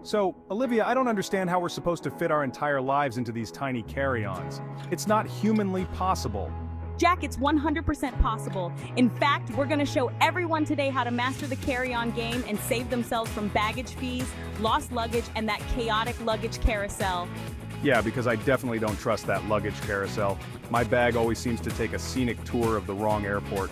So, Olivia, I don't understand how we're supposed to fit our entire lives into these tiny carry-ons. It's not humanly possible. Jack, it's 100% possible. In fact, we're going to show everyone today how to master the carry-on game and save themselves from baggage fees, lost luggage, and that chaotic luggage carousel. Yeah, because I definitely don't trust that luggage carousel. My bag always seems to take a scenic tour of the wrong airport.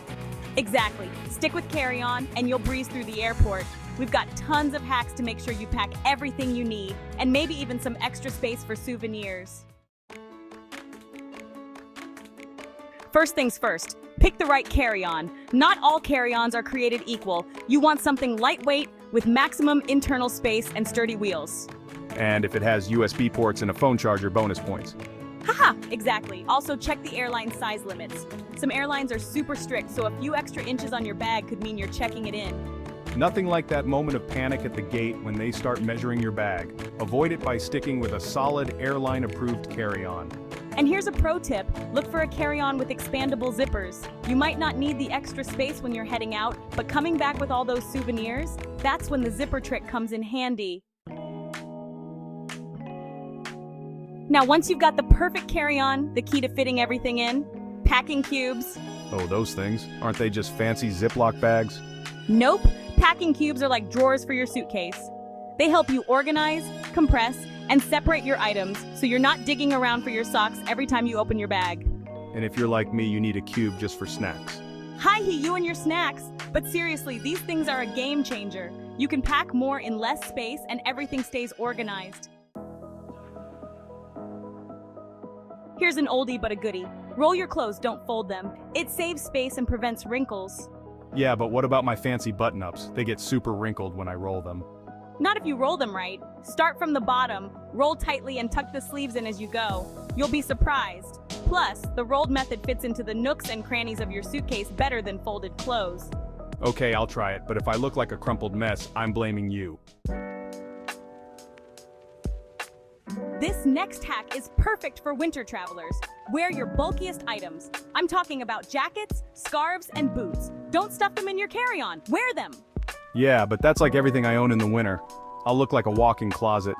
Exactly. Stick with carry-on and you'll breeze through the airport. We've got tons of hacks to make sure you pack everything you need, and maybe even some extra space for souvenirs. First things first, pick the right carry-on. Not all carry-ons are created equal. You want something lightweight with maximum internal space and sturdy wheels. And if it has USB ports and a phone charger, bonus points. Haha, exactly. Also check the airline size limits. Some airlines are super strict, so a few extra inches on your bag could mean you're checking it in. Nothing like that moment of panic at the gate when they start measuring your bag. Avoid it by sticking with a solid airline-approved carry-on. And here's a pro tip, look for a carry-on with expandable zippers. You might not need the extra space when you're heading out, but coming back with all those souvenirs, that's when the zipper trick comes in handy. Now, once you've got the perfect carry-on, the key to fitting everything in, packing cubes. Oh, those things? Aren't they just fancy Ziploc bags? Nope, packing cubes are like drawers for your suitcase. They help you organize, compress, and separate your items so you're not digging around for your socks every time you open your bag. And if you're like me, you need a cube just for snacks. Hi-he, you and your snacks. But seriously, these things are a game changer. You can pack more in less space and everything stays organized. Here's an oldie but a goodie. Roll your clothes, don't fold them. It saves space and prevents wrinkles. Yeah, but what about my fancy button-ups? They get super wrinkled when I roll them. Not if you roll them right. Start from the bottom, roll tightly and tuck the sleeves in as you go. You'll be surprised. Plus, the rolled method fits into the nooks and crannies of your suitcase better than folded clothes. Okay, I'll try it, but if I look like a crumpled mess, I'm blaming you. This next hack is perfect for winter travelers. Wear your bulkiest items. I'm talking about jackets, scarves, and boots. Don't stuff them in your carry-on. Wear them. Yeah, but that's like everything I own in the winter. I'll look like a walk-in closet.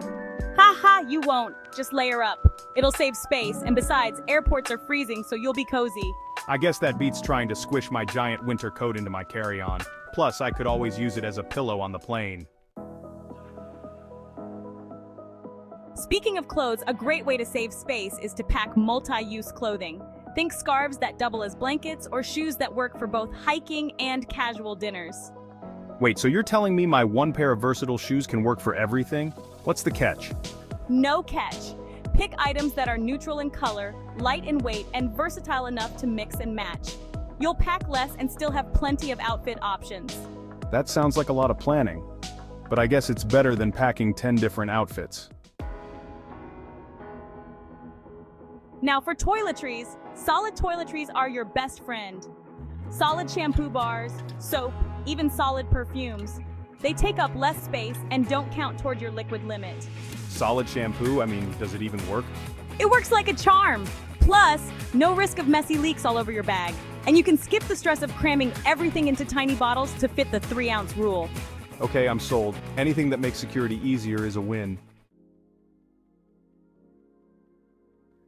Haha, you won't. Just layer up. It'll save space, and besides, airports are freezing, so you'll be cozy. I guess that beats trying to squish my giant winter coat into my carry-on. Plus, I could always use it as a pillow on the plane. Speaking of clothes, a great way to save space is to pack multi-use clothing. Think scarves that double as blankets or shoes that work for both hiking and casual dinners. Wait, so you're telling me my one pair of versatile shoes can work for everything? What's the catch? No catch. Pick items that are neutral in color, light in weight, and versatile enough to mix and match. You'll pack less and still have plenty of outfit options. That sounds like a lot of planning. But I guess it's better than packing 10 different outfits. Now for toiletries, solid toiletries are your best friend. Solid shampoo bars, soap, even solid perfumes. They take up less space and don't count toward your liquid limit. Solid shampoo? I mean, does it even work? It works like a charm. Plus, no risk of messy leaks all over your bag. And you can skip the stress of cramming everything into tiny bottles to fit the 3-ounce rule. Okay, I'm sold. Anything that makes security easier is a win.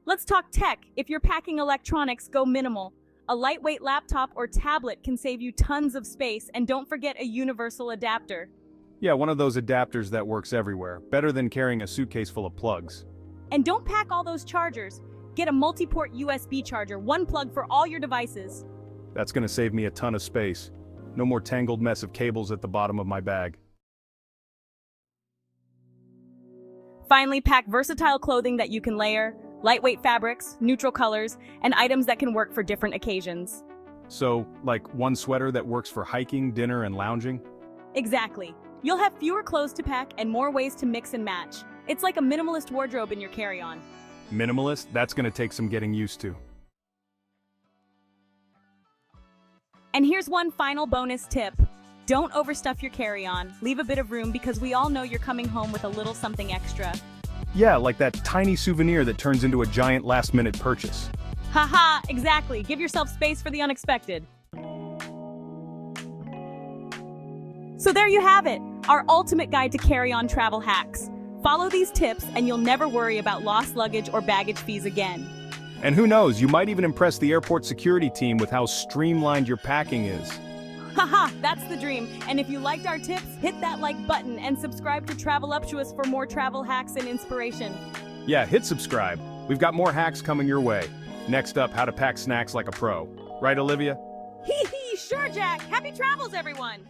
Let's talk tech. If you're packing electronics, go minimal. A lightweight laptop or tablet can save you tons of space, and don't forget a universal adapter. Yeah, one of those adapters that works everywhere. Better than carrying a suitcase full of plugs. And don't pack all those chargers. Get a multi-port USB charger, one plug for all your devices. That's gonna save me a ton of space. No more tangled mess of cables at the bottom of my bag. Finally, pack versatile clothing that you can layer, lightweight fabrics, neutral colors, and items that can work for different occasions. So, like one sweater that works for hiking, dinner, and lounging? Exactly. You'll have fewer clothes to pack and more ways to mix and match. It's like a minimalist wardrobe in your carry-on. Minimalist? That's gonna take some getting used to. And here's one final bonus tip. Don't overstuff your carry-on. Leave a bit of room because we all know you're coming home with a little something extra. Yeah, like that tiny souvenir that turns into a giant last-minute purchase. Haha, exactly. Give yourself space for the unexpected. So there you have it, our ultimate guide to carry-on travel hacks. Follow these tips and you'll never worry about lost luggage or baggage fees again. And who knows, you might even impress the airport security team with how streamlined your packing is. Haha, that's the dream. And if you liked our tips, hit that like button and subscribe to Traveluptuous for more travel hacks and inspiration. Yeah, hit subscribe. We've got more hacks coming your way. Next up, how to pack snacks like a pro. Right, Olivia? Hee hee, sure, Jack. Happy travels, everyone.